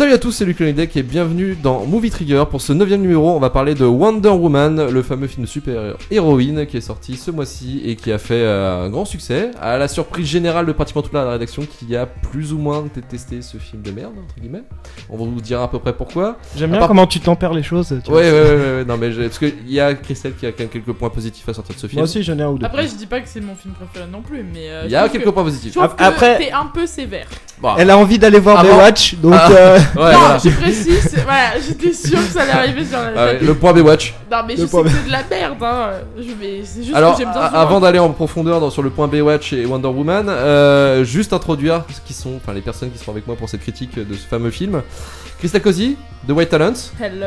Salut à tous, c'est Luc Lonidec et bienvenue dans Movie Trigger. Pour ce 9ème numéro, on va parler de Wonder Woman, le fameux film de super-héroïne qui est sorti ce mois-ci et qui a fait un grand succès, à la surprise générale de pratiquement toute la rédaction qui a plus ou moins détesté ce film de merde, entre guillemets. On va vous dire à peu près pourquoi. J'aime bien comment tu tempères les choses. Ouais, non mais parce qu'il y a Christelle qui a quand même quelques points positifs à sortir de ce film. Moi aussi j'en ai un ou deux. Après je dis pas que c'est mon film préféré non plus, mais il y a quelques points positifs. Je trouve que t'es un peu sévère. Bon. Elle a envie d'aller voir Baywatch, donc ouais, non, voilà. je précise, voilà, j'étais sûre que ça allait arriver sur la Ouais, le point Baywatch. Non mais je sais que c'est de la merde, hein. C'est juste Alors, que j'aime bien ce avant d'aller en profondeur sur le point Baywatch et Wonder Woman, juste introduire les personnes qui sont avec moi pour cette critique de ce fameux film. Christelle Cozy, de White Talent. Hello.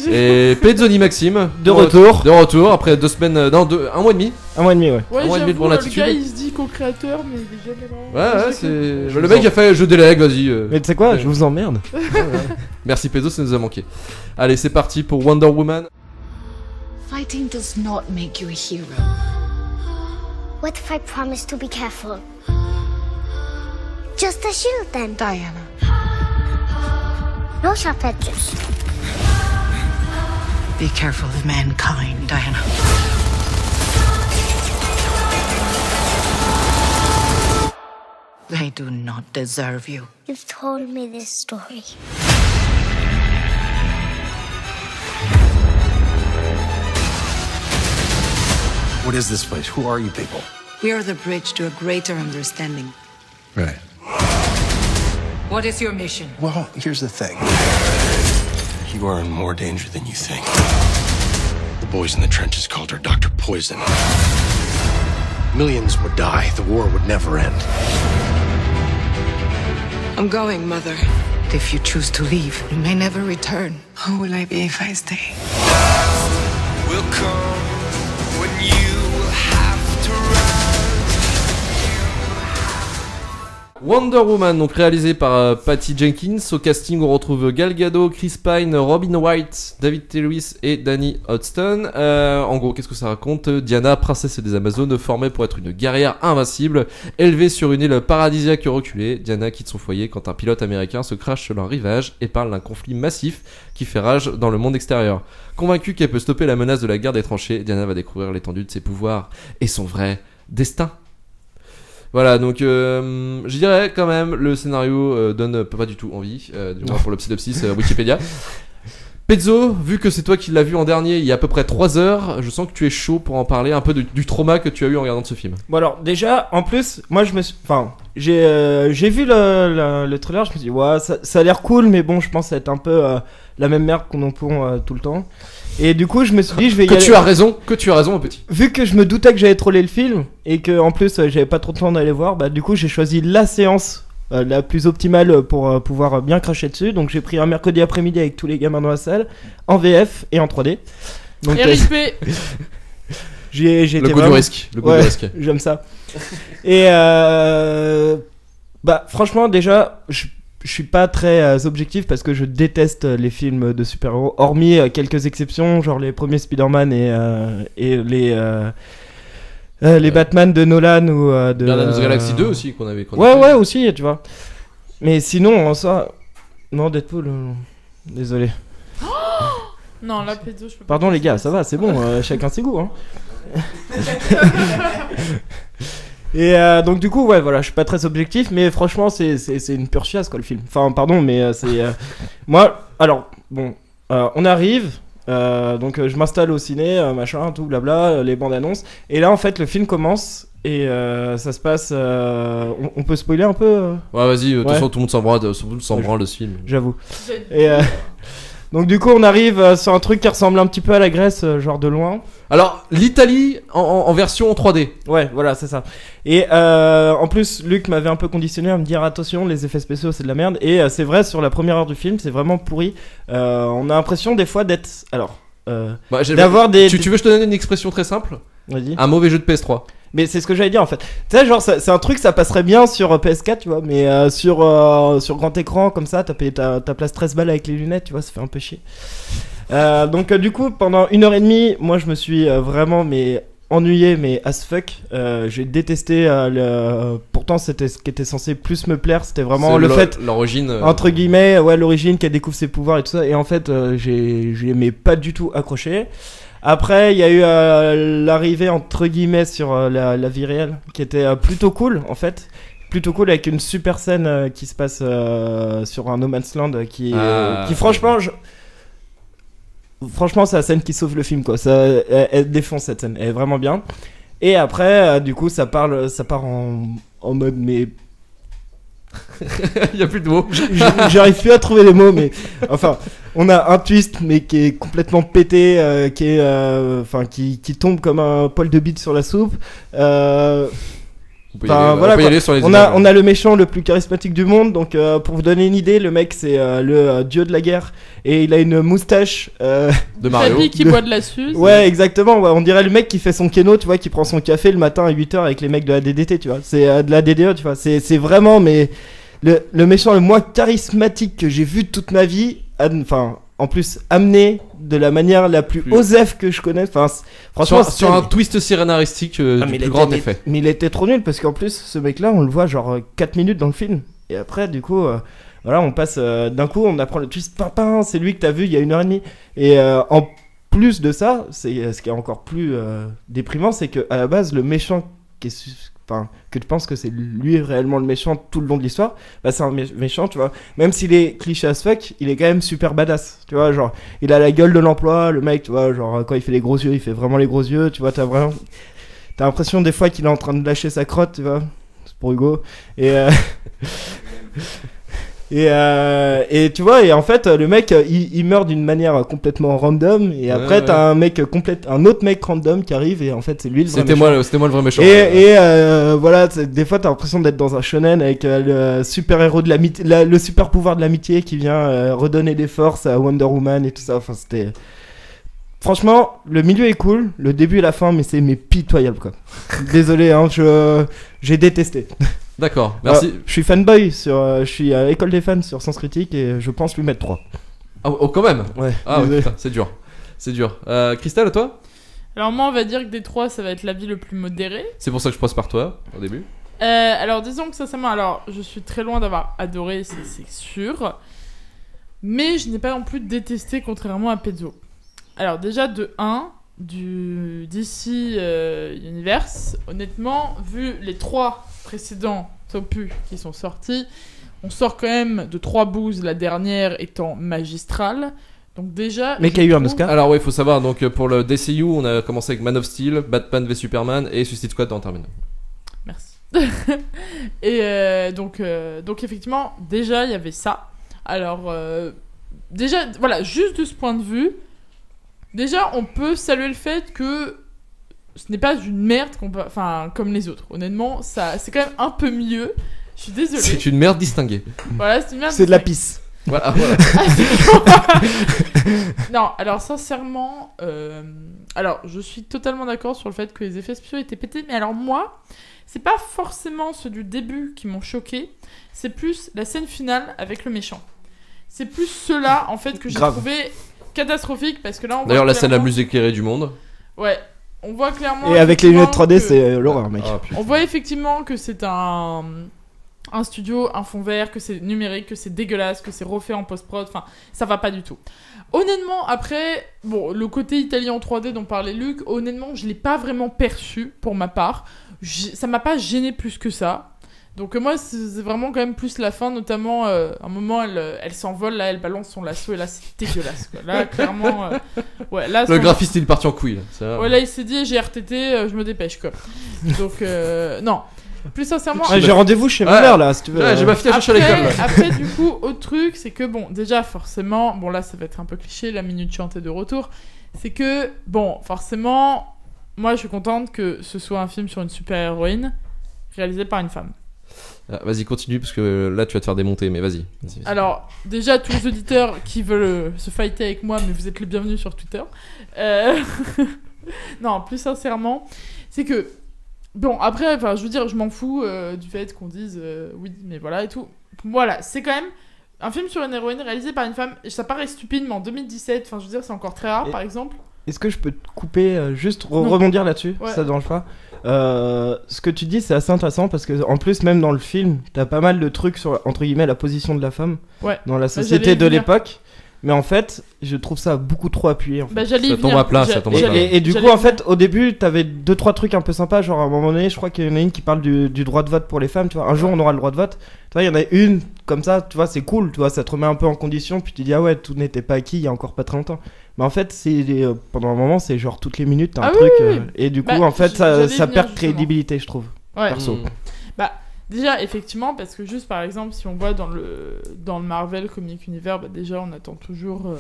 Et Pezzoni Maxime, de retour. De retour après 2 semaines, un mois et demi. Un mois et demi, ouais. Ouais, Un mois et demi j'avoue, de le latitude. gars il se dit co-créateur, mais il est jamais là. Ouais, c'est. Le mec a fait je délègue, vas-y. Mais tu sais quoi, je vous emmerde. Merci Pezzo, ça nous a manqué. Allez, c'est parti pour Wonder Woman. Fighting does not make you a hero. What if I promise to be careful? Just a shield then. Diana. No sharp edges. Be careful of mankind, Diana. They do not deserve you. You've told me this story. What is this place? Who are you people? We are the bridge to a greater understanding. Right. What is your mission? Well, here's the thing. You are in more danger than you think. The boys in the trenches called her Dr. Poison. Millions would die. The war would never end. I'm going, Mother. If you choose to leave, you may never return. Who will I be if I stay? Will come when you have to run. Wonder Woman, donc réalisé par Patty Jenkins. Au casting, on retrouve Gal Gadot, Chris Pine, Robin Wright, David T. Lewis et Danny Hudson. En gros, qu'est-ce que ça raconte ? Diana, princesse des Amazones, formée pour être une guerrière invincible, élevée sur une île paradisiaque reculée. Diana quitte son foyer quand un pilote américain se crache sur un rivage et parle d'un conflit massif qui fait rage dans le monde extérieur. Convaincue qu'elle peut stopper la menace de la guerre des tranchées, Diana va découvrir l'étendue de ses pouvoirs et son vrai destin. Voilà, donc je dirais quand même le scénario donne pas du tout envie, du moins pour le synopsis Wikipédia. Pezzo, vu que c'est toi qui l'as vu en dernier il y a à peu près 3 heures, je sens que tu es chaud pour en parler un peu du trauma que tu as eu en regardant ce film. Bon alors déjà, en plus, moi j'ai vu le trailer, je me suis dit ouais, ça a l'air cool, mais bon, je pense que ça va être un peu la même merde qu'on en pond tout le temps. Et du coup, je me suis dit, je vais y aller. Tu as raison, mon petit. Vu que je me doutais que j'allais troller le film et que en plus j'avais pas trop de temps d'aller voir, bah du coup j'ai choisi la séance la plus optimale pour pouvoir bien cracher dessus. Donc j'ai pris un mercredi après-midi avec tous les gamins dans la salle, en VF et en 3D. Donc RIP. j'ai le été goût du risque, le goût du risque. J'aime ça. Et bah franchement déjà je suis pas très objectif parce que je déteste les films de super-héros, hormis quelques exceptions, genre les premiers Spider-Man et les Batman de Nolan ou de Guardians of the Galaxy 2 aussi qu'on avait ouais aussi, tu vois. Mais sinon en ça non, Deadpool désolé. Non, là Pedro, je peux pas. Pardon les gars, ça va, c'est bon, chacun ses goûts hein. Et donc du coup ouais voilà, je suis pas très objectif, mais franchement c'est une pure chiasse quoi le film. Enfin pardon, mais c'est moi alors bon on arrive donc je m'installe au ciné machin tout blabla, les bandes annonces, et là en fait le film commence et ça se passe on peut spoiler un peu Ouais vas-y, de toute façon tout le monde s'en branle de ce film. J'avoue. Et donc du coup on arrive sur un truc qui ressemble un petit peu à la Grèce, genre de loin. Alors l'Italie en version 3D. Ouais voilà c'est ça. Et en plus Luc m'avait un peu conditionné à me dire attention les effets spéciaux c'est de la merde. Et c'est vrai, sur la première heure du film c'est vraiment pourri. On a l'impression des fois d'être d'avoir des... Tu veux que je te donne une expression très simple ? Vas-y. Un mauvais jeu de PS3. Mais c'est ce que j'allais dire en fait. Tu sais, genre, c'est un truc, ça passerait bien sur PS4, tu vois, mais sur grand écran, comme ça, t'as payé ta place 13 balles avec les lunettes, tu vois, ça fait un peu chier. Donc, du coup, pendant 1h30, moi je me suis vraiment ennuyé, mais as fuck. J'ai détesté pourtant c'était ce qui était censé plus me plaire, c'était vraiment le fait l'origine entre guillemets, ouais, l'origine qu'elle découvre ses pouvoirs et tout ça, et en fait j'ai mais pas du tout accroché. Après il y a eu l'arrivée entre guillemets sur la vie réelle qui était plutôt cool en fait. Plutôt cool avec une super scène qui se passe sur un No Man's Land qui franchement franchement c'est la scène qui sauve le film quoi. Ça, elle défonce cette scène, elle est vraiment bien. Et après du coup ça part en mode mais il y a plus de mots. J'arrive plus à trouver les mots, mais enfin on a un twist mais qui est complètement pété, qui tombe comme un poil de bite sur la soupe. On a le méchant le plus charismatique du monde. Donc pour vous donner une idée, le mec c'est le dieu de la guerre et il a une moustache de Mario qui boit de la suze. Ouais, exactement, ouais, on dirait le mec qui fait son kéno, tu vois, qui prend son café le matin à 8h avec les mecs de la DDT, tu vois. C'est de la DDE, tu vois. C'est vraiment mais le méchant le moins charismatique que j'ai vu de toute ma vie, enfin en plus amené de la manière la plus osef que je connais. Enfin, franchement, sur un twist scénaristique du plus grand effet. Mais il était trop nul parce qu'en plus, ce mec-là, on le voit genre 4 minutes dans le film. Et après, du coup, voilà, on passe d'un coup, on apprend le twist. Papin, c'est lui que t'as vu il y a 1h30. Et en plus de ça, c'est ce qui est encore plus déprimant, c'est que à la base, le méchant que tu penses que c'est lui réellement le méchant tout le long de l'histoire, bah c'est un méchant, tu vois, même s'il est cliché as fuck, il est quand même super badass, tu vois, genre il a la gueule de l'emploi, le mec, tu vois, genre quand il fait les gros yeux, il fait vraiment les gros yeux, tu vois, t'as l'impression des fois qu'il est en train de lâcher sa crotte, tu vois, c'est pour Hugo, et tu vois, et en fait le mec il meurt d'une manière complètement random, et après t'as un autre mec random qui arrive, et en fait c'est lui le vrai méchant. C'était moi le vrai méchant. Et voilà, des fois t'as l'impression d'être dans un shonen avec le super héros de l'amitié, le super pouvoir de l'amitié qui vient redonner des forces à Wonder Woman et tout ça. Enfin c'était, franchement le milieu est cool, le début et la fin, mais c'est pitoyable quoi. Désolé hein, j'ai détesté. D'accord, merci. Je suis fanboy je suis à l'école des fans sur Sens Critique et je pense lui mettre 3. Oh quand même. Ouais. Ah ouais, putain, c'est dur. Christelle, à toi? Alors moi on va dire que des 3 ça va être l'avis le plus modéré. C'est pour ça que je passe par toi au début. Alors disons que sincèrement, alors je suis très loin d'avoir adoré, c'est sûr. Mais je n'ai pas non plus détesté contrairement à Pezzo. Alors déjà de 1 du DC Universe, honnêtement, vu les 3 précédents opus qui sont sortis, on sort quand même de 3 bouses, la dernière étant magistrale. Donc déjà, mais qui a eu un Oscar. Alors ouais, il faut savoir, donc pour le DCU, on a commencé avec Man of Steel, Batman v Superman et Suicide Squad en terminant. Merci. Et donc effectivement, déjà il y avait ça. Alors déjà, voilà, juste de ce point de vue, déjà on peut saluer le fait que ce n'est pas une merde comme les autres. Honnêtement, ça, c'est quand même un peu mieux. Je suis désolée. C'est une merde distinguée. Voilà, c'est une merde. C'est de la pisse. Voilà. Non, alors sincèrement, alors je suis totalement d'accord sur le fait que les effets spéciaux étaient pétés. Mais alors moi, c'est pas forcément ceux du début qui m'ont choqué. C'est plus la scène finale avec le méchant. C'est plus ceux-là en fait que j'ai trouvé catastrophique parce que là on voit d'ailleurs la scène la plus éclairée du monde. Ouais. On voit clairement. Et avec les lunettes 3D, c'est l'horreur, mec. On voit effectivement que c'est un studio, un fond vert, que c'est numérique, que c'est dégueulasse, que c'est refait en post-prod. Enfin, ça va pas du tout. Honnêtement, après, bon, le côté italien en 3D dont parlait Luc, honnêtement, je l'ai pas vraiment perçu pour ma part. Ça m'a pas gêné plus que ça. Donc moi, c'est vraiment quand même plus la fin, notamment un moment, elle s'envole, là, elle balance son lasso, et là, c'est dégueulasse, quoi. Là, clairement, ouais, là... Le graphiste, il est parti en couille, là. Ça... Ouais, là, il s'est dit, j'ai RTT, je me dépêche, quoi. Donc, non. Plus sincèrement... j'ai rendez-vous chez ma mère, là, si tu veux. Ouais, j'ai ma fille à chercher à l'école, là. Après, du coup, autre truc, c'est que, bon, déjà, forcément, bon, là, ça va être un peu cliché, la minute chantée de retour, c'est que, bon, forcément, moi, je suis contente que ce soit un film sur une super-héroïne réalisé par une femme. Vas-y, continue, parce que là, tu vas te faire démonter, mais vas-y. Alors, déjà, tous les auditeurs qui veulent se fighter avec moi, mais vous êtes les bienvenus sur Twitter. Non, plus sincèrement, c'est que... Bon, après, enfin, je veux dire, je m'en fous du fait qu'on dise oui, mais voilà et tout. Voilà, c'est quand même un film sur une héroïne réalisé par une femme. Ça paraît stupide, mais en 2017, enfin, je veux dire, c'est encore très rare, par exemple. est-ce que je peux te couper juste Non. rebondir là-dessus, Ouais. si ça te dérange pas. Ce que tu dis c'est assez intéressant parce que en plus même dans le film t'as pas mal de trucs sur entre guillemets la position de la femme Ouais. dans la j'allais société y de venir. l'époque, mais en fait je trouve ça beaucoup trop appuyé en fait. Bah, j'allais y Ça tombe venir. à plat, ça J'a- tombe à plat. j'allais- Et du j'allais coup, y en venir. fait, au début, t'avais 2-3 trucs un peu sympas. Genre, à un moment donné, je crois qu'il y en a une qui parle du droit de vote pour les femmes. Tu vois, un jour, on aura le droit de vote. Tu vois, il y en a une comme ça, tu vois, c'est cool. Tu vois, ça te remet un peu en condition. Puis tu dis, ah ouais, tout n'était pas acquis il y a encore pas très longtemps. Mais en fait, pendant un moment, c'est genre toutes les minutes, t'as un Ah truc. oui, oui, oui. Et du coup, Bah, en fait, j'allais ça venir, perd justement. crédibilité, je trouve. Ouais. Perso. Déjà, effectivement, parce que juste par exemple, si on voit dans le Marvel Comic Universe, bah, déjà on attend toujours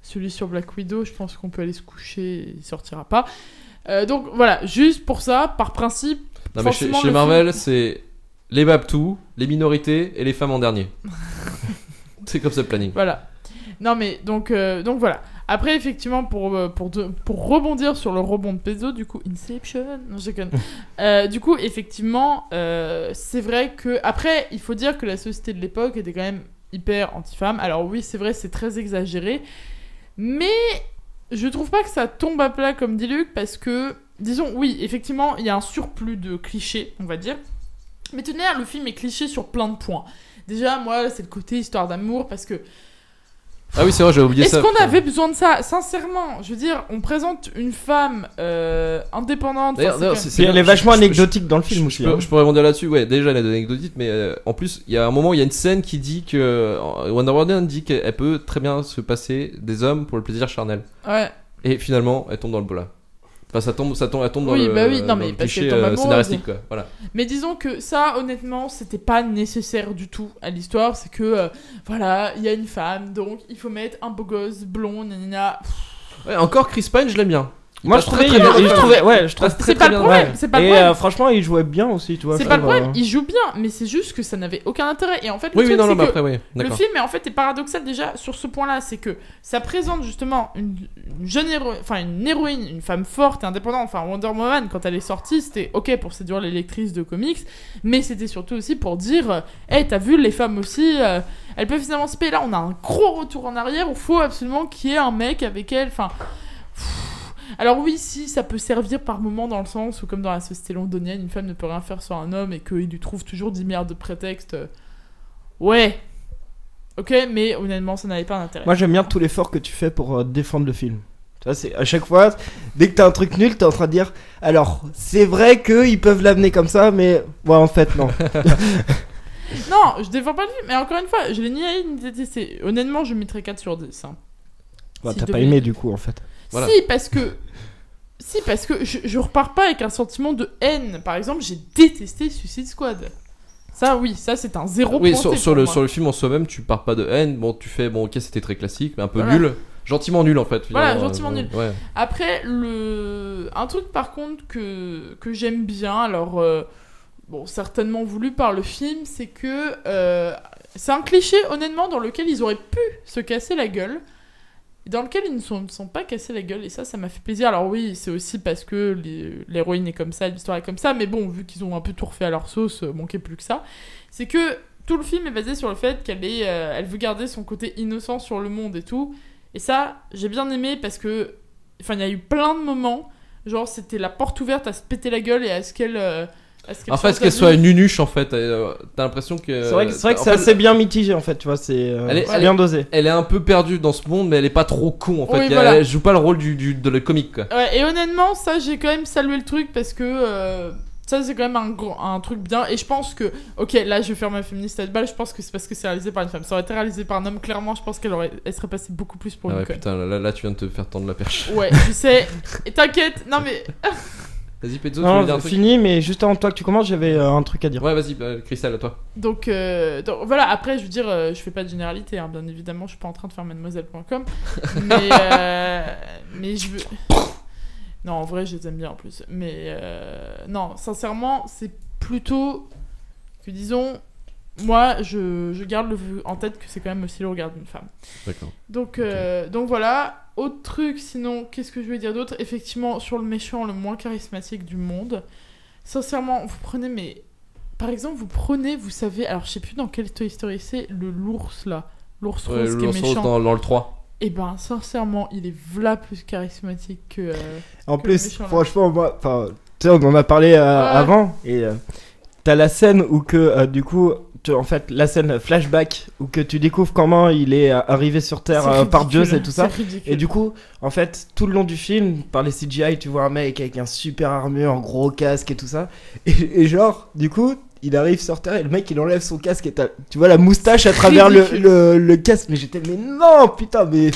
celui sur Black Widow. Je pense qu'on peut aller se coucher et il sortira pas. Donc voilà, juste pour ça, par principe. Non, mais chez forcément, le Marvel, film- c'est les Babtou, les minorités et les femmes en dernier. C'est comme ça le planning. Voilà. Non mais donc voilà. Après effectivement pour rebondir sur le rebond de Pezzo, du coup Inception, non je déconne. Du coup effectivement c'est vrai que après il faut dire que la société de l'époque était quand même hyper anti-femme. Alors oui c'est vrai c'est très exagéré, mais je trouve pas que ça tombe à plat comme dit Luc parce que disons oui effectivement il y a un surplus de clichés on va dire. Mais tenez le film est cliché sur plein de points. Déjà moi c'est le côté histoire d'amour parce que Ah oui, c'est vrai, j'avais oublié est-ce ça. qu'on putain. avait besoin de ça? Sincèrement, je veux dire, on présente une femme indépendante. D'ailleurs, enfin, d'ailleurs, c'est c'est Puis elle bien, est vachement je- je- anecdotique dans le film aussi. hein. Je pourrais rebondir là-dessus, ouais, déjà elle a donné anecdotique, mais en plus, il y a un moment, il y a une scène qui dit que Wonder Woman dit qu'elle peut très bien se passer des hommes pour le plaisir charnel. quand même- Ouais. Et finalement, elle tombe dans le bola. Enfin, elle tombe dans Oui, le, bah oui, non, dans mais le parce cliché qu'elle tombe amoureuse. scénaristique, quoi. Voilà. Mais disons que ça, honnêtement, c'était pas nécessaire du tout à l'histoire. C'est que, voilà, il y a une femme, donc il faut mettre un beau gosse blond, nanana. Ouais, encore Chris Pine, je l'aime bien. Il Moi passe je trouvais, très, très bien. je trouvais, ouais, je trouve. Passe très, C'est très pas le bien. problème, Ouais. c'est pas le Et problème. franchement, il jouait bien aussi, tu vois. C'est je pas le trouve, problème, il joue bien, mais c'est juste que ça n'avait aucun intérêt. Et en fait, le Oui, oui, truc, non, non, c'est mais que après, oui. le D'accord. film, en fait, est paradoxal déjà sur ce point-là. C'est que ça présente justement une jeune héroïne, enfin une héroïne, une femme forte et indépendante. Enfin, Wonder Woman, quand elle est sortie, c'était ok pour séduire les lectrices de comics, mais c'était surtout aussi pour dire hey, t'as vu, les femmes aussi, elles peuvent finalement se payer. Là, on a un gros retour en arrière où il faut absolument qu'il y ait un mec avec elle. Enfin. Alors oui, si, ça peut servir par moment dans le sens où, comme dans la société londonienne, une femme ne peut rien faire sur un homme et qu'il lui trouve toujours 10 milliards de prétextes. Ouais. Ok, mais honnêtement, ça n'avait pas d'intérêt. Moi j'aime bien tout l'effort que tu fais pour défendre le film. Tu vois, c'est à chaque fois, dès que t'as un truc nul, t'es en train de dire alors, c'est vrai qu'ils peuvent l'amener comme ça, mais ouais, en fait, non. Non, je défends pas le film, mais encore une fois, je l'ai ni haï ni détesté. Honnêtement, je mettrais 4 sur 10. Hein. Bah, Si t'as je pas devais- aimé du coup, en fait. Voilà. Si, parce que je repars pas avec un sentiment de haine. Par exemple, j'ai détesté Suicide Squad. Ça, oui, ça c'est un zéro Oui, pointé sur pour moi. le film en soi-même, tu pars pas de haine. Bon, tu fais, bon, ok, c'était très classique, mais un peu Voilà. nul. Gentiment nul en fait. Voilà, finalement, gentiment nul. Ouais. Après, un truc par contre que j'aime bien, alors bon, certainement voulu par le film, c'est que c'est un cliché honnêtement dans lequel ils auraient pu se casser la gueule, et dans lequel ils ne sont pas cassés la gueule, et ça m'a fait plaisir. Alors oui, c'est aussi parce que l'héroïne est comme ça, l'histoire est comme ça, mais bon, vu qu'ils ont un peu tout refait à leur sauce, manquait plus que ça. C'est que tout le film est basé sur le fait elle veut garder son côté innocent sur le monde et tout. Et ça, j'ai bien aimé parce que, enfin, il y a eu plein de moments, genre c'était la porte ouverte à se péter la gueule et à ce qu'elle. En fait, qu'elle soit une nunuche en fait, t'as l'impression que. C'est vrai que c'est en fait, assez bien mitigé, en fait, tu vois, c'est Elle bien dosé. Elle est un peu perdue dans ce monde, mais elle est pas trop con en fait. Oui, voilà. Elle joue pas le rôle de le comique quoi. Ouais, et honnêtement, ça, j'ai quand même salué le truc parce que ça, c'est quand même un truc bien. Et je pense que, ok, là, je vais faire ma féministe à balle, je pense que c'est parce que c'est réalisé par une femme. Ça aurait été réalisé par un homme, clairement, je pense elle serait passée beaucoup plus pour Ah une ouais, conne. putain, là, tu viens de te faire tendre la perche. Ouais, je sais. Et t'inquiète, non mais. Vas-y, Pezzo, tu veux dire un Non, truc? fini, mais juste avant toi que tu commences, j'avais un truc à dire. Ouais, vas-y, Christelle, à toi. Donc voilà, après, je veux dire, je fais pas de généralité, hein, bien évidemment, je suis pas en train de faire mademoiselle.com. Mais je veux. Non, en vrai, je les aime bien en plus. Mais non, sincèrement, c'est plutôt que, disons, moi, je garde en tête que c'est quand même aussi le regard d'une femme. D'accord. Donc voilà. Autre truc, sinon, qu'est-ce que je vais dire d'autre? Effectivement, sur le méchant le moins charismatique du monde, sincèrement, vous prenez, mais par exemple, vous savez, alors je sais plus dans quel Toy Story c'est, l'ours là, l'ours rose qui est L'ours rose méchant. dans le 3. Et ben, sincèrement, il est v'là plus charismatique que. En que plus, le méchant, là. franchement, moi, enfin, tu sais, on en a parlé avant, et t'as la scène où que, du coup, en fait, la scène flashback, où que tu découvres comment il est arrivé sur Terre C'est par Dieu ridicule, et tout ça. c'est ridicule. Et du coup, en fait, tout le long du film, par les CGI, tu vois un mec avec un super armure, un gros casque et tout ça. Et genre, du coup, il arrive sur Terre et le mec il enlève son casque et tu vois la moustache à travers le casque. Mais j'étais, mais non, putain, mais.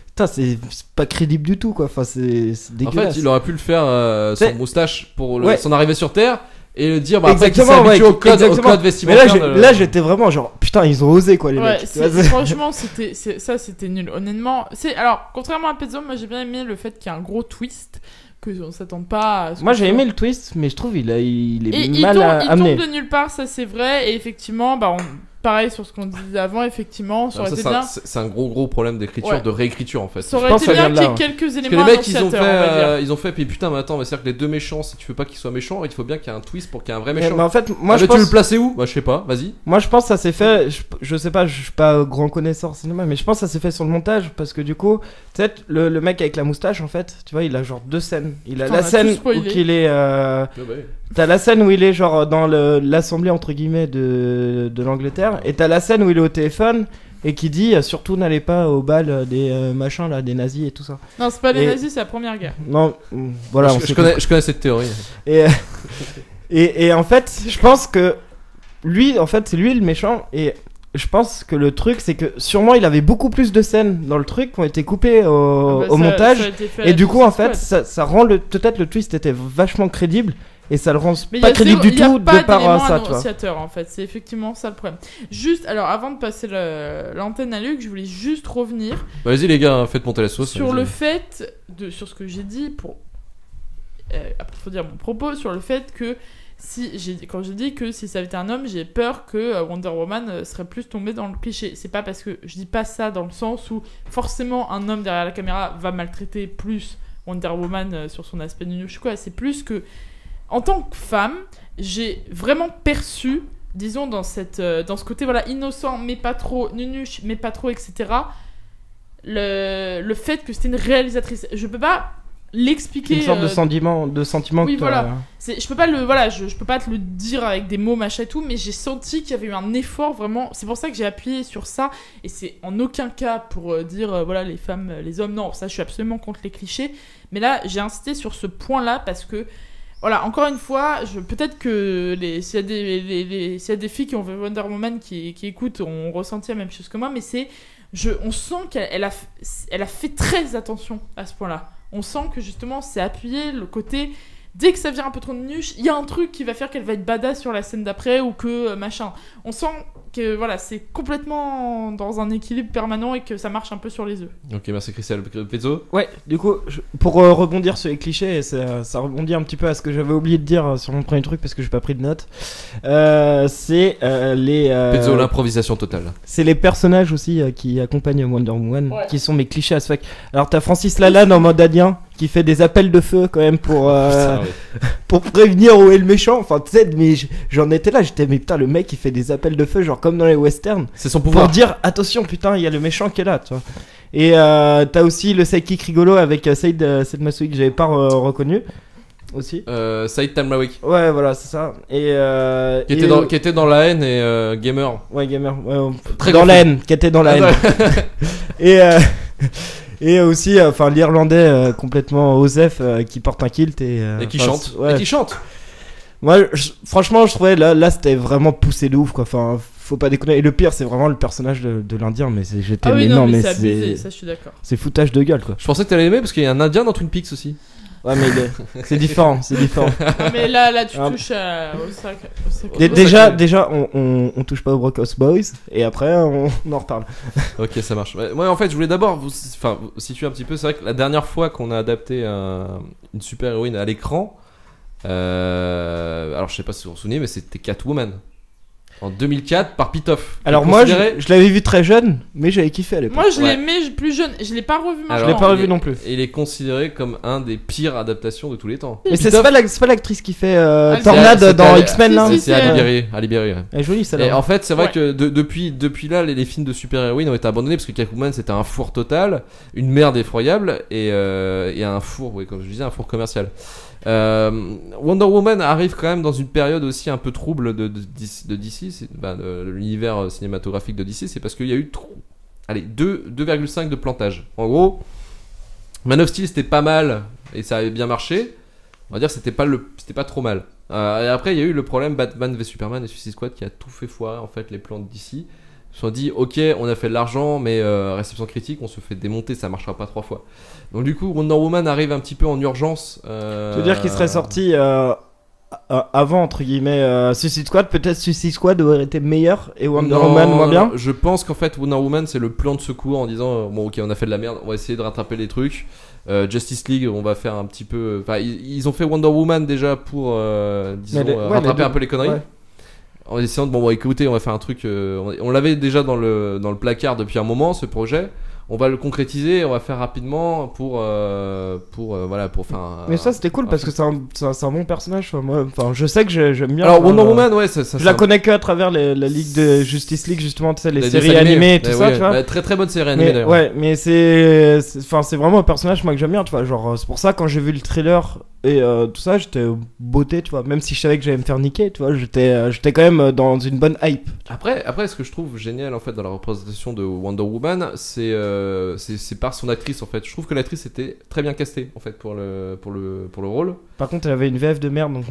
Putain, c'est pas crédible du tout quoi. Enfin, c'est En dégueulasse. fait, il aurait pu le faire sans C'est- moustache pour Ouais. son arrivée sur Terre et le dire bah, après qu'il Exactement, s'habitue ouais, au code exactement. Mais vestimentaire. là, j'étais vraiment genre, putain, ils ont osé quoi, les Ouais, mecs. Tu vois, franchement, c'était nul. Honnêtement, alors, contrairement à Pet Zone, moi j'ai bien aimé le fait qu'il y ait un gros twist, que on s'attend pas à ce Moi, que j'ai ce aimé soit. le twist, mais je trouve il est Et mal il amené. tombe de nulle part, ça c'est vrai. Et effectivement, bah, pareil sur ce qu'on disait avant, effectivement, ça aurait été bien. C'est un gros problème d'écriture, Ouais. de réécriture en fait. Ça aurait pense été que ça bien vient de qu'il y là, ait quelques Parce que éléments les mecs ils ont annonciateurs, on va dire. fait puis putain mais attends mais c'est-à-dire que les deux méchants si tu veux pas qu'ils soient méchants il faut bien qu'il y ait un twist pour qu'il y ait un vrai Mais méchant. en fait, moi, Ah, je mais tu veux pense. le placer où? Bah je sais pas, vas-y. Moi je pense que ça s'est fait, je sais pas, je suis pas grand connaisseur en cinéma, mais je pense que ça s'est fait sur le montage parce que du coup, tu sais, le mec avec la moustache en fait, tu vois, il a genre deux scènes. Il a Putain, la on a tout scène où spoilé. qu'il est. T'as la scène où il est genre dans l'assemblée entre guillemets de l'Angleterre, et t'as la scène où il est au téléphone et qui dit surtout n'allez pas au bal des machins là, des nazis et tout ça. Non, c'est pas les Et- nazis, c'est la première guerre. Non, voilà, on je sait connais cette théorie. Et, et en fait, je pense que lui, en fait, c'est lui le méchant. Et je pense que le truc, c'est que sûrement il avait beaucoup plus de scènes dans le truc qui ont été coupées au, Ah bah, au ça- montage. ça a été fait à Et la du coup, en Suicide fait, Squad. ça rend peut-être le twist était vachement crédible. Et ça le rend Mais il y pas a crédible zéro- du il y a tout pas de par d'éléments ça, tu vois. annonciateurs, en fait, c'est effectivement ça le problème. Juste, alors avant de passer l'antenne à Luc, je voulais juste revenir Bah, vas-y les gars, faites monter la sauce. sur vas-y. le fait sur ce que j'ai dit pour approfondir mon propos sur le fait que quand j'ai dit que si ça avait été un homme, j'ai peur que Wonder Woman serait plus tombée dans le cliché. C'est pas parce que je dis pas ça dans le sens où forcément un homme derrière la caméra va maltraiter plus Wonder Woman sur son aspect nunuche quoi. C'est plus que en tant que femme, j'ai vraiment perçu, disons dans ce côté voilà innocent mais pas trop nunuche mais pas trop etc. Le fait que c'était une réalisatrice, je peux pas l'expliquer. Une sorte de sentiment oui, que voilà. Je peux pas je peux pas te le dire avec des mots machin et tout, mais j'ai senti qu'il y avait eu un effort vraiment. C'est pour ça que j'ai appuyé sur ça, et c'est en aucun cas pour dire voilà les femmes, les hommes, non, ça je suis absolument contre les clichés. Mais là j'ai insisté sur ce point-là parce que voilà, encore une fois, peut-être que s'il y a des filles qui ont vu Wonder Woman qui écoutent ont ressenti la même chose que moi, mais on sent qu'elle a fait très attention à ce point-là. On sent que justement c'est appuyé le côté dès que ça vient un peu trop de nuche, il y a un truc qui va faire qu'elle va être badass sur la scène d'après ou que machin. On sent que voilà, c'est complètement dans un équilibre permanent et que ça marche un peu sur les œufs. Ok, merci Christelle. Pezzo. Ouais, du coup, pour rebondir sur les clichés, et ça rebondit un petit peu à ce que j'avais oublié de dire sur mon premier truc parce que j'ai pas pris de notes. C'est Pezzo, l'improvisation totale. c'est les personnages aussi qui accompagnent Wonder Woman, Ouais. qui sont mes clichés à ce fuck. Alors t'as Francis Lalanne en mode alien qui fait des appels de feu quand même pour Putain, ouais. pour prévenir où est le méchant. Enfin tu sais, mais j'en étais là, j'étais mais putain le mec il fait des appels de feu genre comme dans les westerns C'est son pour pouvoir. dire attention putain il y a le méchant qui est là, tu vois. Et t'as aussi le sidekick rigolo avec Saïd Massoui que j'avais pas reconnu aussi. Saïd Tamlawik. Ouais voilà c'est ça. Et Qui était dans la haine et gamer. ouais gamer ouais, Très dans grand la film. haine qui était dans la haine. Et et aussi enfin l'Irlandais complètement Osef qui porte un kilt et Et qui enfin, chante. ouais. Et qui chante. Moi franchement je trouvais là c'était vraiment poussé de ouf quoi. Enfin faut pas déconner. Et le pire c'est vraiment le personnage de l'Indien mais j'étais Ah oui, mais non, non mais mais c'est abusé, c'est ça je suis d'accord. foutage de gueule quoi. Je pensais que t'allais aimer parce qu'il y a un indien dans Twin Peaks aussi. Ouais mais c'est différent c'est différent. Non, mais là tu Ah. touches au sac. Déjà on touche pas aux Brocos Boys et après on en reparle. Ok, ça marche. Moi, en fait, je voulais d'abord vous situer un petit peu. C'est vrai que la dernière fois qu'on a adapté une super héroïne à l'écran, alors je sais pas si vous vous souvenez, mais c'était Catwoman. En 2004 par Pitoff. Alors moi, je l'avais vu très jeune, mais j'avais kiffé à l'époque. Moi, je l'ai aimé plus jeune. Je l'ai pas revu maintenant. Je l'ai pas revu non plus. Il est considéré comme un des pires adaptations de tous les temps. Mais c'est pas l'actrice qui fait Elle Tornade c'est- dans c'est- X-Men là. si, C'est c'est- Ali Berry. Ouais. Elle est jolie Et celle-là. en fait, c'est vrai Ouais. que depuis là, les films de super-héroïnes ont été abandonnés parce que Catwoman c'était un four total, une merde effroyable et un four, oui, comme je disais, un four commercial. Wonder Woman arrive quand même dans une période aussi un peu trouble de DC, de l'univers cinématographique de DC, c'est parce qu'il y a eu 2,5 de plantage. En gros, Man of Steel c'était pas mal et ça avait bien marché. On va dire c'était pas trop mal. Et après il y a eu le problème Batman v Superman et Suicide Squad qui a tout fait foirer en fait les plans de DC. Ils se sont dit ok on a fait de l'argent mais réception critique on se fait démonter, ça marchera pas 3 fois. Donc du coup Wonder Woman arrive un petit peu en urgence. Tu veux dire qu'il serait sorti avant entre guillemets Suicide Squad, peut-être Suicide Squad aurait été meilleur et Wonder Woman moins bien. Je pense qu'en fait Wonder Woman c'est le plan de secours en disant bon ok on a fait de la merde, on va essayer de rattraper les trucs. Justice League on va faire un petit peu, enfin ils ont fait Wonder Woman déjà pour rattraper un peu les conneries. Ouais. En essayant de bon écoutez on va faire un truc on l'avait déjà dans le placard depuis un moment ce projet, on va le concrétiser, on va faire rapidement pour faire Mais ça c'était cool parce que c'est un bon personnage. Moi, je sais que j'aime bien. Alors Wonder Woman ouais ça je la connais que à travers la ligue de Justice League justement, tu sais, les des séries dessins animées et tout mais ça, ouais, tu vois. bah, très très bonne série animée Mais, d'ailleurs. ouais, mais c'est vraiment un personnage moi que j'aime bien, tu vois. Genre c'est pour ça quand j'ai vu le trailer et tout ça, j'étais beauté, tu vois. Même si je savais que j'allais me faire niquer, tu vois, j'étais quand même dans une bonne hype. Après, ce que je trouve génial en fait dans la représentation de Wonder Woman, c'est par son actrice en fait. Je trouve que l'actrice était très bien castée en fait pour le rôle. Par contre, elle avait une VF de merde, donc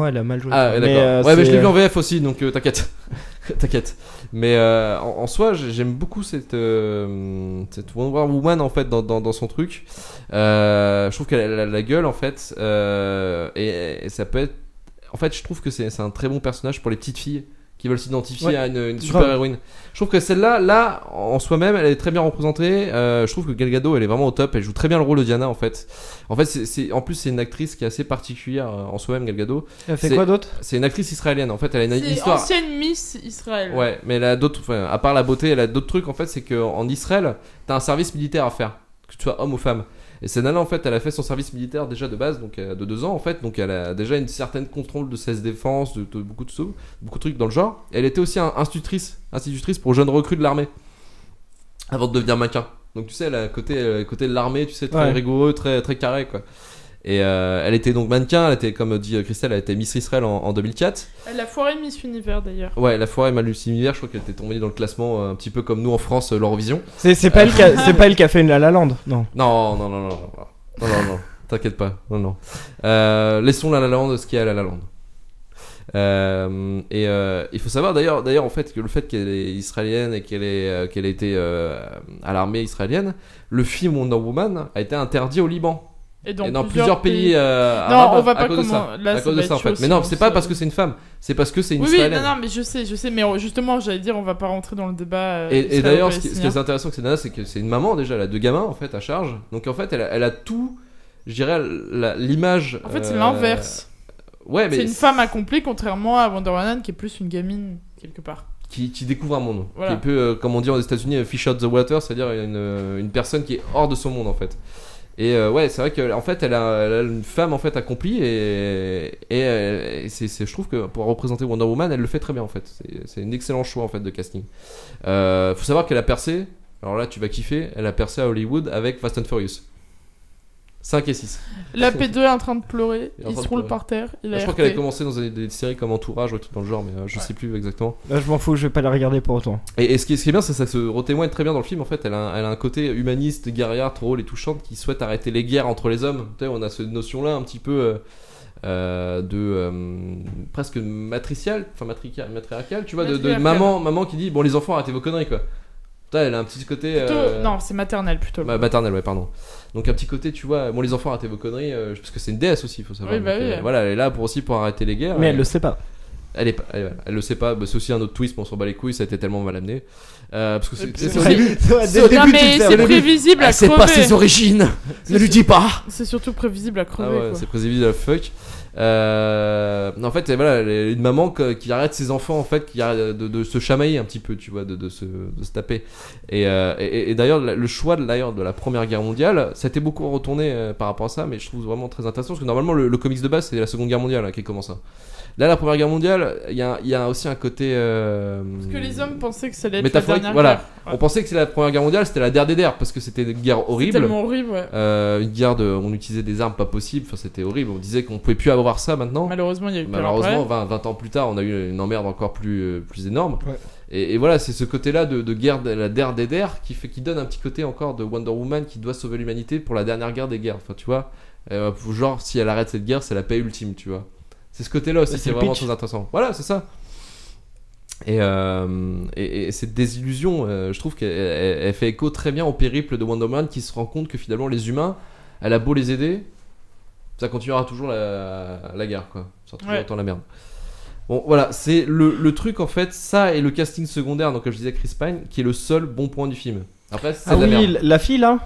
elle a mal joué. Ah ouais, d'accord. Mais je l'ai vu en VF aussi, donc t'inquiète, t'inquiète. Mais en soi, j'aime beaucoup cette Wonder Woman en fait dans son truc. Je trouve qu'elle a la gueule en fait, et ça peut être. En fait, je trouve que c'est un très bon personnage pour les petites filles qui veulent s'identifier à une super héroïne. Je trouve que celle-là, en soi-même, elle est très bien représentée. Je trouve que Gal Gadot, elle est vraiment au top. Elle joue très bien le rôle de Diana, en fait. En fait, en plus, c'est une actrice qui est assez particulière en soi-même, Gal Gadot. Elle fait quoi d'autre ? C'est une actrice israélienne. En fait, elle a une C'est histoire. ancienne Miss Israël. Ouais, mais elle a d'autres. Enfin, à part la beauté, elle a d'autres trucs. En fait, c'est qu'en Israël, t'as un service militaire à faire, que tu sois homme ou femme. Et cette nana en fait elle a fait son service militaire déjà de base, donc de 2 ans en fait, donc elle a déjà une certaine contrôle de sa défense, de beaucoup de trucs dans le genre. Et elle était aussi institutrice pour jeunes recrues de l'armée avant de devenir mannequin. Donc tu sais elle a un côté de l'armée, tu sais, très rigoureux, très très carré quoi. Et elle était donc mannequin, elle était comme dit Christelle, elle était Miss Israël en 2004. Elle a foiré Miss Univers d'ailleurs. Ouais, la foirée Miss Univers, je crois qu'elle était tombée dans le classement un petit peu comme nous en France l'Eurovision. C'est pas elle qui a fait une La La Land, non. Non, t'inquiète pas, non. Laissons La La Land ce qu'il y a à La La Land. Il faut savoir d'ailleurs en fait que le fait qu'elle est israélienne et qu'elle ait été à l'armée israélienne, le film Wonder Woman a été interdit au Liban. Et dans plusieurs pays arabes, on va pas à cause de ça. Là, à cause de ça en fait. Mais non, c'est pas parce que c'est une femme, c'est parce que c'est une israélienne. Oui, non, mais je sais, mais justement, j'allais dire, on va pas rentrer dans le débat. Et d'ailleurs, ce qui est intéressant avec cette nana, c'est que c'est une maman déjà, elle a 2 gamins en fait à charge. Donc en fait, elle a tout, je dirais, l'image. En fait, c'est l'inverse. Ouais, mais c'est une femme accomplie, contrairement à Wonder Woman qui est plus une gamine quelque part. Qui découvre un monde, voilà. Qui est un peu, comme on dit aux États-Unis, fish out the water, c'est-à-dire une personne qui est hors de son monde en fait. Et ouais, c'est vrai qu'en fait, elle a une femme en fait accomplie et je trouve que pour représenter Wonder Woman, elle le fait très bien en fait. C'est un excellent choix en fait de casting. Faut savoir qu'elle a percé. Alors là, tu vas kiffer. Elle a percé à Hollywood avec Fast and Furious 5 et 6. La P2 est en train de pleurer. Il est en Il train se de roule pleurer. par terre. Je crois qu'elle a commencé dans des séries comme Entourage ou tout dans le genre, mais je sais plus exactement. Là, je m'en fous, je vais pas la regarder pour autant. Et ce qui est bien, c'est que ça se retémoigne très bien dans le film. En fait, elle a un côté humaniste, guerrière, trop drôle et touchante, qui souhaite arrêter les guerres entre les hommes. Tu sais, on a cette notion-là un petit peu presque matriciale, enfin matriarcale, tu vois, de maman qui dit bon les enfants arrêtez vos conneries quoi. Putain, elle a un petit côté. Non, c'est maternelle plutôt. Maternelle, ouais, pardon. Donc un petit côté, tu vois, bon les enfants arrêtez vos conneries, parce que c'est une déesse aussi, il faut savoir. Oui, bah donc, oui. Voilà, elle est là pour arrêter les guerres. Mais elle le sait pas. Elle le sait pas, bah, c'est aussi un autre twist, mais on s'en bat les couilles, ça a été tellement mal amené. Parce que c'est C'est vrai, aussi. dès le Non début, mais tu le sais, c'est prévisible à C'est crever. pas ses origines. Ne lui dis pas. C'est surtout prévisible à Ah crever. ouais, quoi. c'est prévisible à fuck. En fait, voilà, une maman qui arrête ses enfants en fait, qui arrête de se chamailler un petit peu, tu vois, de se taper. Et d'ailleurs, le choix de la Première Guerre mondiale, ça a été beaucoup retourné par rapport à ça, mais je trouve vraiment très intéressant parce que normalement le comics de base c'est la Seconde Guerre mondiale qui commence ça. Là, la Première Guerre mondiale, il y a aussi un côté Parce que les hommes pensaient que ça allait être la métaphorique. dernière Voilà, guerre. Ouais. on pensait que la Première Guerre mondiale c'était la der des der parce que c'était une guerre C'est horrible. tellement horrible, ouais. Une guerre on utilisait des armes pas possibles, enfin c'était horrible, on disait qu'on pouvait plus avoir ça maintenant. Malheureusement, il y a eu pire Malheureusement, après. 20 ans plus tard, on a eu une emmerde encore plus énorme. Ouais. Et voilà, c'est ce côté-là de guerre, la der des der, qui donne un petit côté encore de Wonder Woman qui doit sauver l'humanité pour la dernière guerre des guerres. Enfin, tu vois, genre si elle arrête cette guerre, c'est la paix ultime, tu vois. C'est ce côté-là aussi, C'est c'est le vraiment pitch. très intéressant. Voilà, c'est ça. Et cette désillusion, je trouve qu'elle fait écho très bien au périple de Wonder Woman qui se rend compte que finalement les humains, elle a beau les aider, ça continuera toujours la guerre, quoi. Ça sera toujours Ouais. autant la merde. Bon, voilà, c'est le truc en fait, ça et le casting secondaire, donc comme je disais, Chris Pine, qui est le seul bon point du film. Après, c'est Ah de la oui, merde. la fille là.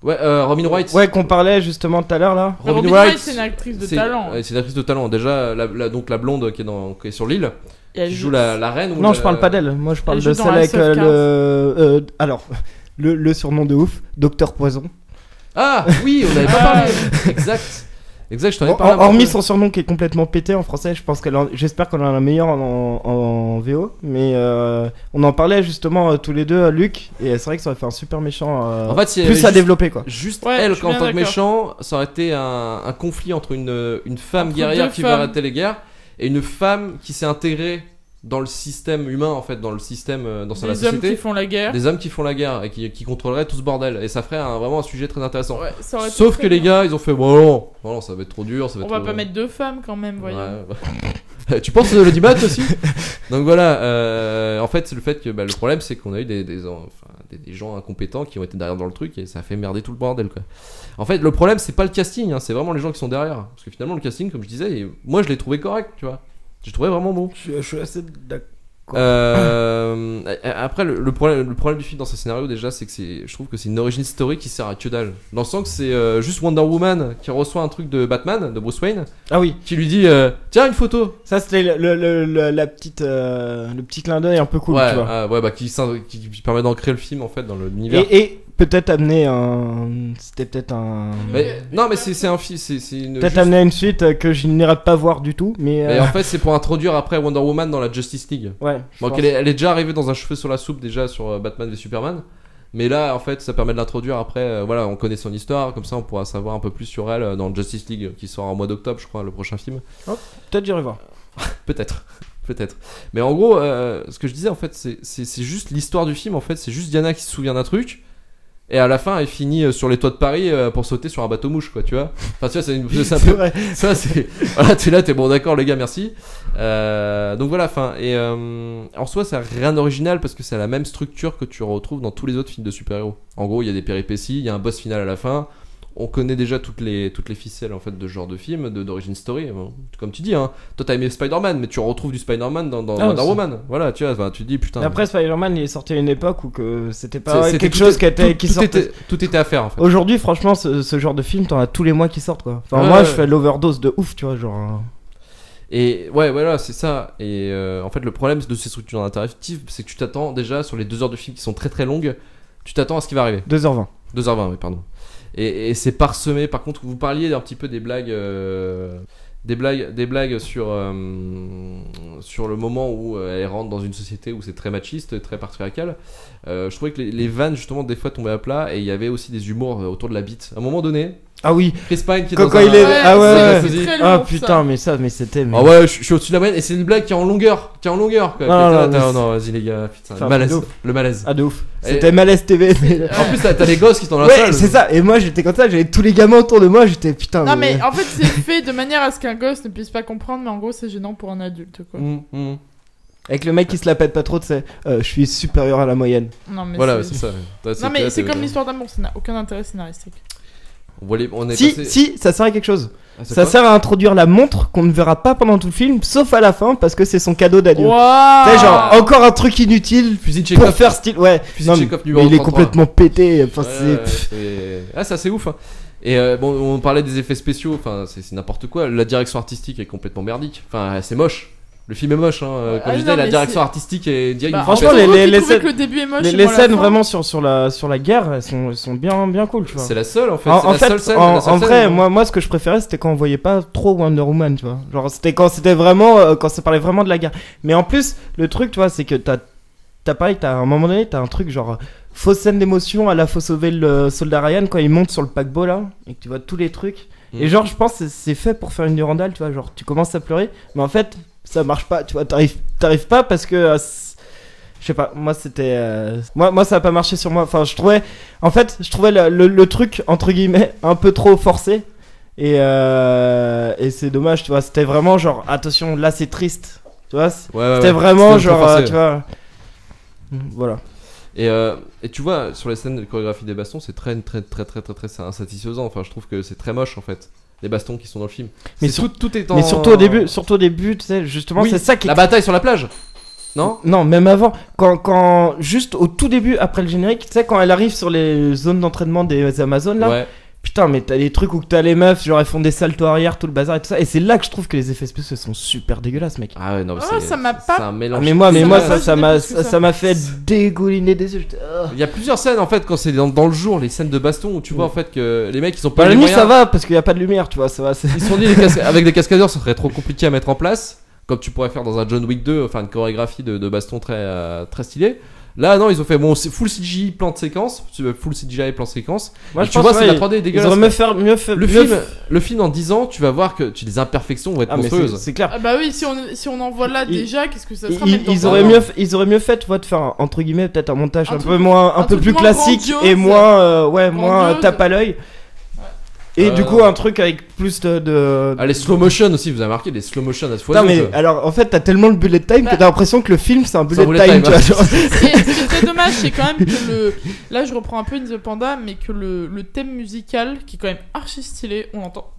Ouais, Robin Wright. Ouais, qu'on parlait justement tout à l'heure là. Robin Wright, c'est une actrice de talent. Ouais, c'est une actrice de talent. Déjà, donc la blonde qui est sur l'île, Et elle qui joue la reine. ou Non, la- je parle pas d'elle. Moi, je parle Elle de joue dans celle avec House of Cards. alors, le surnom de ouf, Docteur Poison. Ah oui, on n'avait pas parlé. Exact, je t'en avais parlé. un Hormis peu. son surnom qui est complètement pété en français, je pense j'espère qu'elle en a un meilleur en VO. Mais on en parlait justement tous les deux, Luc, et c'est vrai que ça aurait fait un super méchant. En fait, si elle plus avait à juste- développer quoi. Juste Ouais, elle, je suis en bien tant que d'accord. méchant, ça aurait été un conflit entre une femme Entre guerrière deux qui veut femmes. arrêter les guerres et une femme qui s'est intégrée dans le système humain, en fait, dans le système, dans la Des hommes société. qui font la guerre. Des hommes qui font la guerre et qui contrôleraient tout ce bordel. Et ça ferait vraiment un sujet très intéressant. Ouais, ça aurait été Sauf très que les bien. gars, ils ont fait bon, non, ça va être trop dur. Ça va On être va trop- pas mettre deux femmes quand même, voyons. Ouais. Tu penses le dimat aussi? Donc voilà, en fait, c'est le fait que le problème, c'est qu'on a eu des gens incompétents qui ont été derrière dans le truc et ça a fait merder tout le bordel, quoi. En fait, le problème, c'est pas le casting, hein, c'est vraiment les gens qui sont derrière. Parce que finalement, le casting, comme je disais, moi je l'ai trouvé correct, tu vois. J'ai trouvé vraiment bon. Je suis assez d'accord. Après, le problème du film dans ce scénario, déjà, c'est que je trouve que c'est une origin story qui sert à que dalle. Dans le sens que c'est juste Wonder Woman qui reçoit un truc de Batman, de Bruce Wayne, Ah oui, qui lui dit tiens, une photo. ça c'était le petit clin d'œil un peu cool, tu vois. ouais, qui permet d'ancrer le film en fait dans l'univers. Et peut-être amener c'était peut-être Non, mais c'est un film, c'est une. peut-être juste- amener une suite que je n'irai pas voir du tout, mais Et en fait, c'est pour introduire après Wonder Woman dans la Justice League. ouais. je Donc pense. elle est déjà arrivée dans un cheveu sur la soupe déjà sur Batman v Superman. Mais là, en fait, ça permet de l'introduire après. Voilà, on connaît son histoire, comme ça on pourra savoir un peu plus sur elle dans Justice League qui sort en mois d'octobre, je crois, le prochain film. Peut-être j'irai voir. Peut-être. Peut-être. Mais en gros, ce que je disais en fait, c'est juste l'histoire du film. En fait, c'est juste Diana qui se souvient d'un truc. Et à la fin, elle finit sur les toits de Paris pour sauter sur un bateau mouche, quoi, tu vois. Enfin, tu vois, c'est un C'est peu. vrai. Ça, c'est. Voilà, t'es là, t'es bon, d'accord, les gars, merci. Donc voilà, fin. Et en soi, c'est rien d'original parce que c'est la même structure que tu retrouves dans tous les autres films de super-héros. En gros, il y a des péripéties, il y a un boss final à la fin. On connaît déjà toutes les ficelles en fait de ce genre de film, d'origin story. Bon, comme tu dis, hein. Toi t'as aimé Spider-Man, mais tu retrouves du Spider-Man dans Wonder c'est- Woman. Voilà, tu vois, enfin, tu te dis putain. Mais après, Spider-Man, il est sorti à une époque où que c'était pas c'était quelque tout chose est- qui tout sortait. tout était à faire en fait. Aujourd'hui, franchement, ce genre de film, t'en as tous les mois qui sortent quoi. Enfin, Ouais, moi, ouais. je fais l'overdose de ouf, tu vois, genre. Et ouais, voilà, c'est ça. Et en fait, le problème de ces structures interactives, c'est que tu t'attends déjà sur les 2 heures de film qui sont très très longues, tu t'attends à ce qui va arriver. 2h20. 2h20, oui, pardon. Et c'est parsemé. Par contre, vous parliez un petit peu des blagues sur le moment où elle rentre dans une société où c'est très machiste, très patriarcal. Je trouvais que les vannes justement des fois tombaient à plat et il y avait aussi des humours autour de la bite. À un moment donné, Ah oui. Chris Pine qui est Quand dans un... il est. Ah ouais. c'est ouais. très Ah lourd, putain, mais c'était. Ah ouais, je suis au-dessus de la moyenne et c'est une blague qui est en longueur, quoi. Non, Non, vas-y les gars, putain, Enfin, le malaise, de ouf. le malaise. Ah de ouf. Et- C'était Malaise TV. mais- En plus, t'as les gosses qui sont dans la Ouais, salle. c'est ça. Et moi, j'étais comme ça. J'avais tous les gamins autour de moi. J'étais putain. Non mais en fait c'est fait de manière à ce qu'un gosse ne puisse pas comprendre, mais en gros c'est gênant pour un adulte quoi. Avec le mec qui se la pète pas trop, tu sais. Je suis supérieur à la moyenne. Non mais Voilà, c'est ça. Non mais c'est comme l'histoire d'amour, ça n'a aucun intérêt scénaristique. On est Si, passé- si, ça sert à quelque chose. Ça sert à introduire la montre qu'on ne verra pas pendant tout le film, sauf à la fin, parce que c'est son cadeau d'adieu. Waouh. Tu sais, genre, encore un truc inutile Fusil de pour Chekhov. faire style. Ouais, Fusil non, de mais, Chekhov numéro il est 33. complètement pété. Enfin, Ah, ça c'est ouf. Hein. Et bon, on parlait des effets spéciaux, enfin, c'est n'importe quoi. La direction artistique est complètement merdique. Enfin, c'est moche. Le film est moche, hein. Comme Ah, je non, disais, la mais direction c'est- artistique est direct. Bah, franchement, en fait, les les scènes- que le début est moche. les et moi, la scènes fin. vraiment sur la guerre, elles sont bien cool, tu vois. C'est la seule en fait. En c'est la fait, seule scène. en la seule vrai, scène, moi, ce que je préférais, c'était quand on voyait pas trop Wonder Woman, tu vois. Genre, c'était quand c'était vraiment, quand ça parlait vraiment de la guerre. Mais en plus, le truc, tu vois, c'est que t'as pareil, à un moment donné, t'as un truc genre fausse scène d'émotion à la faut sauver le soldat Ryan quand il monte sur le paquebot là, et que tu vois tous les trucs. Et genre, je pense que c'est fait pour faire une Durandal, tu vois. Genre, tu commences à pleurer, mais en fait, ça marche pas, tu vois. T'arrives pas parce que. Je sais pas, moi c'était. Moi ça a pas marché sur moi. Enfin, je trouvais le truc, entre guillemets, un peu trop forcé. Et c'est dommage, tu vois. C'était vraiment genre, attention, là c'est triste. Tu vois, c'était vraiment C'était un peu genre, forcé, tu vois. Voilà. Et tu vois, sur les scènes de chorégraphie des bastons, c'est très insatisfaisant. Enfin, je trouve que c'est très moche en fait. Les bastons qui sont dans le film. Mais tout est en. Mais surtout au début, tu sais, justement, Oui, c'est ça qui est. La bataille sur la plage. Non. Non, même avant, quand juste au tout début, après le générique, tu sais, quand elle arrive sur les zones d'entraînement des Amazones là, Ouais. putain, mais t'as des trucs où t'as les meufs, genre elles font des saltos arrière, tout le bazar et tout ça, et c'est là que je trouve que les effets spéciaux sont super dégueulasses, mec. Ah ouais, non, mais Ah, ça m'a pas- c'est un mélange. Ah, mais moi, Ça m'a pas gêné plus que ça. ça m'a fait dégouliner des yeux. Il y a plusieurs scènes en fait quand c'est dans le jour, les scènes de baston où tu vois en fait que les mecs ils ont pas Bah, la les nuit moyens. ça va parce qu'il y a pas de lumière, tu vois, ça va. Ils se sont dit avec des cascadeurs ça serait trop compliqué à mettre en place, comme tu pourrais faire dans un John Wick 2, enfin une chorégraphie de baston très stylée. Là non, ils ont fait bon, c'est full CGI plan de séquence, full CGI plan de séquence. Moi, Et je tu pense vois que, c'est ouais, la 3D ils dégueulasse. auraient Le film en 10 ans, tu vas voir que les imperfections vont être Ah, mais monstrueuses. c'est clair. Ah bah oui, si on en voit là Ils- déjà, qu'est-ce que ça sera même dans Ils un auraient an. mieux fait, tu vois, de faire entre guillemets peut-être un montage Un un truc- peu moins, un un peu truc plus moins classique grandiose. et moins, moins Grandiose. tape à l'œil. Et du coup, un truc avec plus de... Ah, les slow motion aussi, vous avez marqué les slow motion à ce fois. Putain, mais alors en fait, t'as tellement le bullet time Bah- que t'as l'impression que le film c'est un bullet bullet time, time, tu vois. ouais. genre. Ce qui est très dommage, c'est quand même que là je reprends un peu In the Panda, mais que le thème musical, qui est quand même archi stylé, on l'entend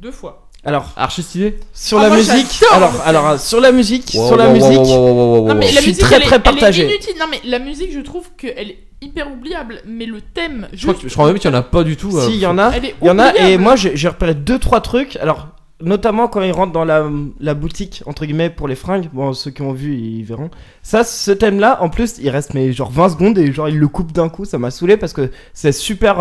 2 fois. Alors, archi stylé. sur Ah, la moi, musique, j'adore le alors sur la musique, Wow, sur la wow, wow, musique. wow, wow, wow, wow, Non mais wow. la suis musique très, elle est- très elle partagé. est inutile. Non mais la musique je trouve qu'elle est hyper oubliable, mais le thème Je crois même qu'il y en a pas du tout. Si, il y en a. elle est Il y en a, et oubliable. moi j'ai repéré 2-3 trucs. Alors, notamment quand ils rentrent dans la boutique, entre guillemets, pour les fringues. Bon, ceux qui ont vu, ils verront. Ça, ce thème-là, en plus, il reste mais genre 20 secondes et genre ils le coupent d'un coup. Ça m'a saoulé parce que c'est super.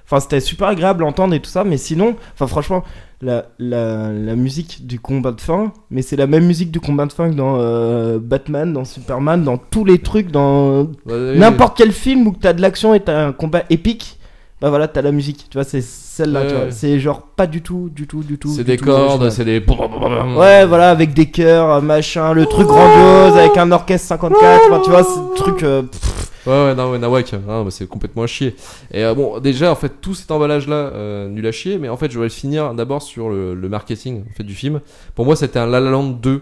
Enfin, c'était super agréable à entendre et tout ça. Mais sinon, enfin, franchement, la musique du combat de fin, mais c'est la même musique du combat de fin que dans Batman, dans Superman, dans tous les trucs, dans n'importe quel film où t'as de l'action et t'as un combat épique. Bah voilà, t'as la musique, tu vois, c'est celle-là, Ouais. tu vois. C'est genre pas du tout. C'est du des tout cordes, original. c'est des. Ouais, voilà, avec des chœurs, machin, le truc grandiose, avec un orchestre 54, enfin, tu vois, c'est le truc. Ouais, Nawak, hein, bah, c'est complètement à chier. Et bon, déjà, en fait, tout cet emballage-là, nul à chier, mais en fait, je vais finir d'abord sur le marketing en fait, du film. Pour moi, c'était un La La Land 2.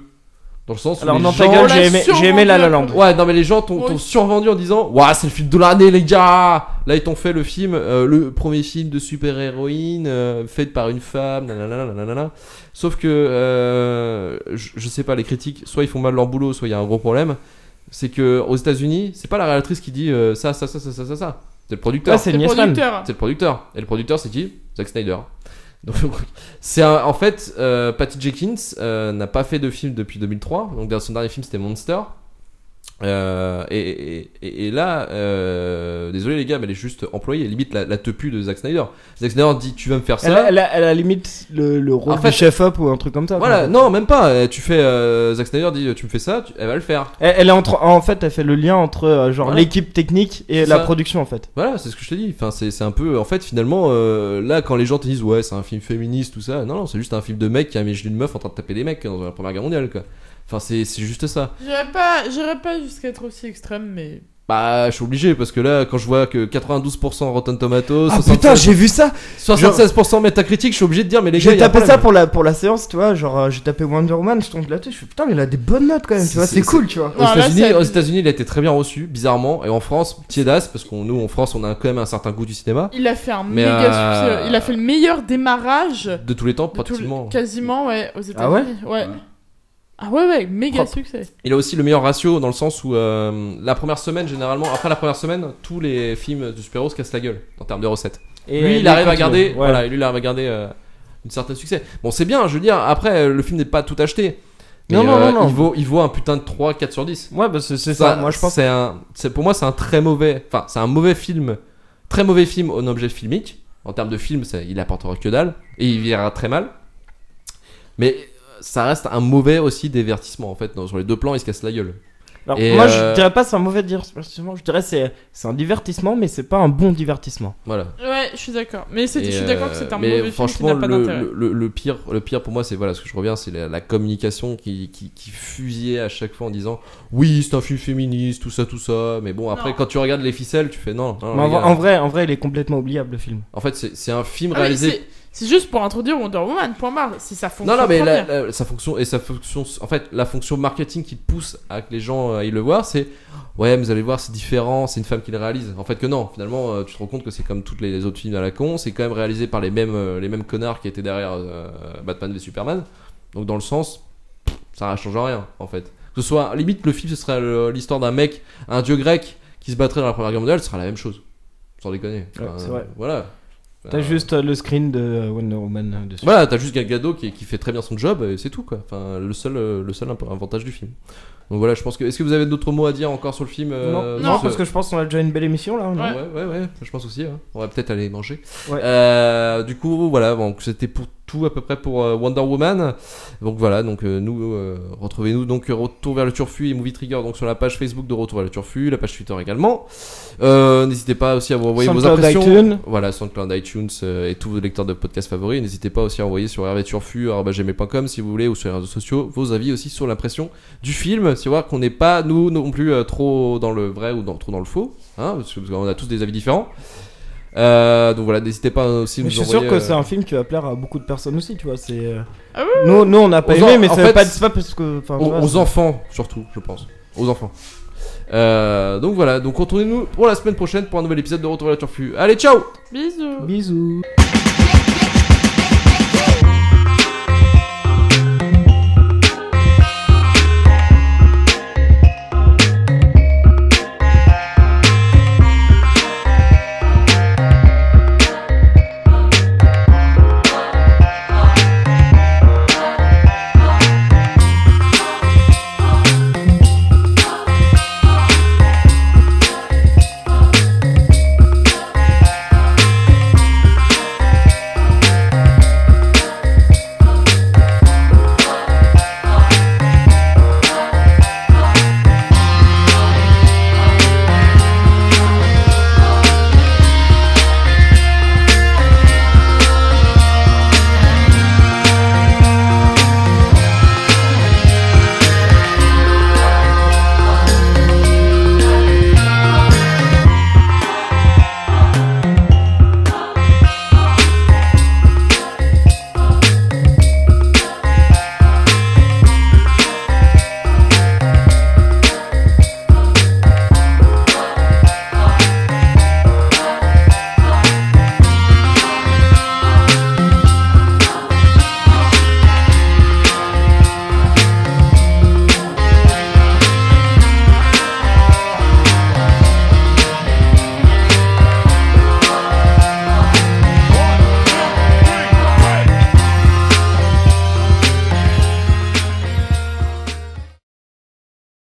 Dans le sens où Alors, les non, gens... ta gueule, l'a j'ai aimé La La Land. survendu. Ouais, non, mais les gens t'ont Oui. survendu en disant ouah, c'est le film de l'année, les gars. Là, ils t'ont fait le film, le premier film de super-héroïne fait par une femme, nanana, nanana. Sauf que, je sais pas, les critiques, soit ils font mal leur boulot, soit il y a un gros problème. C'est que aux États-Unis, c'est pas la réalisatrice qui dit ça. C'est le producteur. Ouais, c'est Le Niels Mann. producteur. C'est le producteur. Et le producteur, c'est qui? Zack Snyder. Donc, en fait, Patty Jenkins n'a pas fait de film depuis 2003. Donc, son dernier film, c'était Monster. Et là, désolé les gars, mais elle est juste employée. Limite la tepu de Zack Snyder. Zack Snyder dit tu vas me faire ça. Elle a limite le rôle En fait, du chef-op ou un truc comme ça. Voilà, quoi. non, même pas. Tu fais Zack Snyder dit tu me fais ça, elle va le faire. Elle est en fait, elle fait le lien entre genre Voilà. l'équipe technique et C'est la ça. production en fait. Voilà, c'est ce que je te dis. Enfin, c'est un peu. En fait, finalement, là, quand les gens te disent ouais, c'est un film féministe, tout ça, non, c'est juste un film de mec qui a mis une meuf en train de taper des mecs dans la Première Guerre mondiale, quoi. Enfin, c'est juste ça. J'irais pas jusqu'à être aussi extrême, mais Bah, je suis obligé parce que là, quand je vois que 92% Rotten Tomatoes, Ah putain, j'ai vu ça. 76% Metacritic, je suis obligé de dire, mais les gars, J'ai y a tapé pas ça problème. pour la séance, tu vois, genre j'ai tapé Wonder Woman, je tombe là-dessus, je fais putain mais il a des bonnes notes quand même, tu vois, c'est cool, tu vois. Aux Non, là, États-Unis, c'est- aux États-Unis, il a été très bien reçu, bizarrement, et en France, tiédasse, parce qu'on nous en France, on a quand même un certain goût du cinéma Il a fait un Mais, méga succès. Il a fait le meilleur démarrage de tous les temps, de tout le- pratiquement. quasiment, ouais, aux États-Unis. Ah ouais Ouais. Ah ouais, méga Propre. succès. Il a aussi le meilleur ratio dans le sens où la première semaine, généralement, après la première semaine, tous les films de super-héros se cassent la gueule en termes de recettes. Et Lui, il les arrive à continues, garder, ouais. voilà, lui, il arrive à garder une certaine succès. Bon, c'est bien, je veux dire. Après, le film n'est pas tout acheté. Mais, Non. Il vaut un putain de 3, 4 sur 10. Ouais, bah c'est ça, moi je pense. Pour moi, c'est un très mauvais. Enfin, c'est un mauvais film. Très mauvais film en objet filmique. En termes de film, il apportera que dalle. Et il verra très mal. Mais ça reste un mauvais aussi divertissement en fait. Sur les deux plans, il se casse la gueule. Alors, Et, moi je dirais pas c'est un mauvais divertissement, je dirais c'est un divertissement, mais c'est pas un bon divertissement. Voilà. Ouais, je suis d'accord. Mais Et, je suis d'accord que c'est un mais mauvais film qui franchement, n'a pas d'intérêt. le pire pour moi, c'est voilà, ce que je reviens, c'est la communication qui fusillait à chaque fois en disant oui, c'est un film féministe, tout ça. Mais bon, après, Non. quand tu regardes les ficelles, tu fais non. Mais les gars. en vrai, il est complètement oubliable le film. En fait, c'est un film Ah oui, réalisé. c'est juste pour introduire Wonder Woman, point barre. C'est sa fonction. Non, mais première. sa fonction en fait, la fonction marketing qui pousse à que les gens aillent le voir, c'est ouais, mais vous allez voir, c'est différent, c'est une femme qui le réalise. En fait, que non, finalement, tu te rends compte que c'est comme tous les autres films à la con, c'est quand même réalisé par les mêmes connards qui étaient derrière Batman v Superman. Donc, dans le sens, ça ne change rien, en fait. Que ce soit, limite, le film, ce serait l'histoire d'un mec, un dieu grec qui se battrait dans la Première Guerre mondiale, ce sera la même chose. Sans déconner. Ouais, c'est vrai. Voilà. T'as juste le screen de Wonder Woman dessus. Voilà, t'as juste Gal Gadot qui fait très bien son job et c'est tout quoi. Enfin, le seul avantage du film. Donc voilà, je pense que. Est-ce que vous avez d'autres mots à dire encore sur le film Non, Non, parce que je pense qu'on a déjà une belle émission là. non Ouais, je pense aussi. Hein. On va peut-être aller manger. Ouais. Du coup, voilà, donc c'était pour tout à peu près pour Wonder Woman. Donc voilà, donc nous retrouvez-nous donc Retour vers le Turfu et Movie Trigger donc sur la page Facebook de Retour vers le Turfu, la page Twitter également. N'hésitez pas aussi à vous envoyer vos SoundCloud, impressions. iTunes. Voilà, SoundCloud, iTunes et tous vos lecteurs de podcasts favoris. N'hésitez pas aussi à envoyer sur hervéturfu@gmail.com si vous voulez ou sur les réseaux sociaux vos avis aussi sur l'impression du film. C'est voir qu'on n'est pas nous non plus trop dans le vrai ou trop dans le faux, hein, parce qu'on a tous des avis différents. Donc voilà, n'hésitez pas aussi à Mais nous je suis envoyer. sûr que c'est un film qui va plaire à beaucoup de personnes aussi, tu vois. C'est. Ah oui, Nous on n'a pas Aux aimé, en- mais en c'est fait, pas parce que. Enfin, tu vois, aux enfants surtout, je pense. Aux enfants. Donc voilà, donc retrouvez-nous pour la semaine prochaine pour un nouvel épisode de Retour vers le Turfu. Allez, ciao. bisous. Bisous.